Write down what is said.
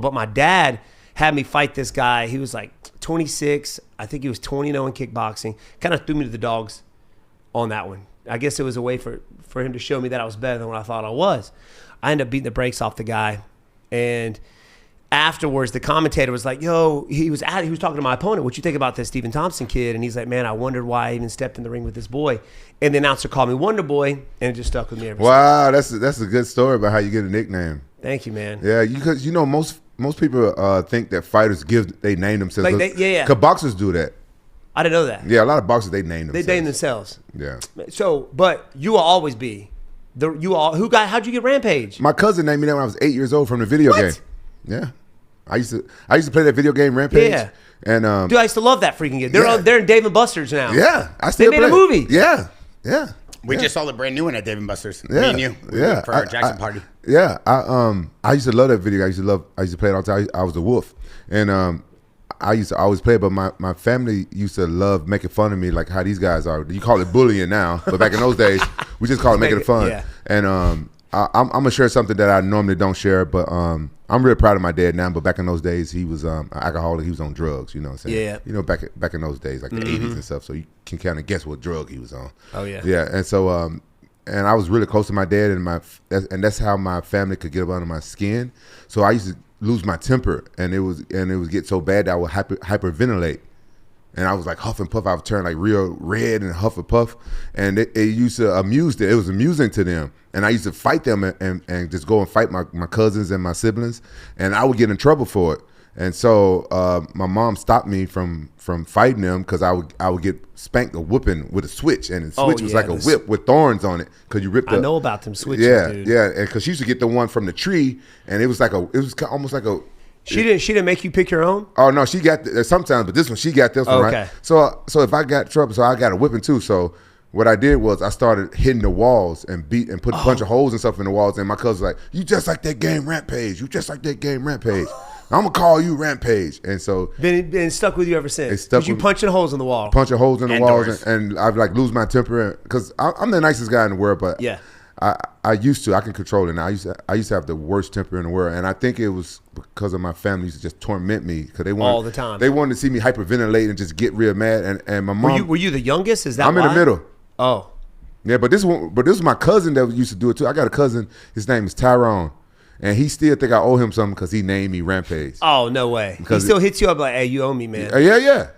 But my dad had me fight this guy. He was like 26. I think he was 20-0 in kickboxing. Kind of threw me to the dogs on that one. I guess it was a way for him to show me that I was better than what I thought I was. I ended up beating the brakes off the guy. And afterwards, the commentator was like, yo, he was talking to my opponent. What you think about this Stephen Thompson kid? And he's like, man, I wondered why I even stepped in the ring with this boy. And the announcer called me Wonderboy, and it just stuck with me ever since. Wow, that's a good story about how you get a nickname. Thank you, man. Yeah, because most people think that fighters they name themselves. Like Because boxers do that. I didn't know that. Yeah, a lot of boxers, they name themselves. They name themselves. Yeah. So, but you will always be how'd you get Rampage? My cousin named me that when I was 8 years old from the video game. Yeah. I used to play that video game Rampage. Yeah. And dude, I used to love that freaking game. They're in Dave & Buster's now. Yeah. They made a movie. Yeah. Yeah. We just saw the brand new one at Dave & Buster's. Yeah. Me and you. Yeah. For our Jackson party. Yeah. I used to love that video. I used to play it all the time. I was a wolf. And I used to always play it, but my family used to love making fun of me, like how these guys are. You call it bullying now, but back in those days, we just call it making it fun. Yeah. And I'm gonna share something that I normally don't share, but I'm really proud of my dad now. But back in those days, he was an alcoholic. He was on drugs. You know what I'm saying? Yeah. You know, back in those days, like the 80s and stuff. So you can kind of guess what drug he was on. Oh yeah. Yeah. And so and I was really close to my dad, and that's how my family could get up under my skin. So I used to lose my temper, and it was get so bad that I would hyperventilate, and I was like huff and puff. I would turn like real red and huff and puff, and it used to amuse them. It was amusing to them, and I used to fight them and just go and fight my cousins and my siblings, and I would get in trouble for it. And so my mom stopped me from fighting them because I would get spanked or whooping with a switch, and the switch was like a whip with thorns on it because you ripped. I know about them switches. Yeah, dude. yeah, and because she used to get the one from the tree, and it was almost like a. She didn't make you pick your own. Oh no, she got sometimes, but this one she got this one okay. right. So if I got trouble, so I got a whipping too. So what I did was I started hitting the walls and put a bunch of holes and stuff in the walls, and my cousin was like, "You just like that game Rampage. You just like that game Rampage." I'm gonna call you Rampage, and so been stuck with you ever since. It's stuck you with punching holes in the wall, punching holes in the walls, doors. and I'd like lose my temper because I'm the nicest guy in the world, but yeah, I used to. I can control it now. I used to have the worst temper in the world, and I think it was because of my family used to just torment me because they wanted all the time. They wanted to see me hyperventilate and just get real mad. And my mom. Were you the youngest? Is that I'm why? in the middle. Oh, yeah, but this was my cousin that used to do it too. I got a cousin. His name is Tyrone. And he still think I owe him something because he named me Rampage. Oh, no way. He still hits you up like, hey, you owe me, man. Yeah.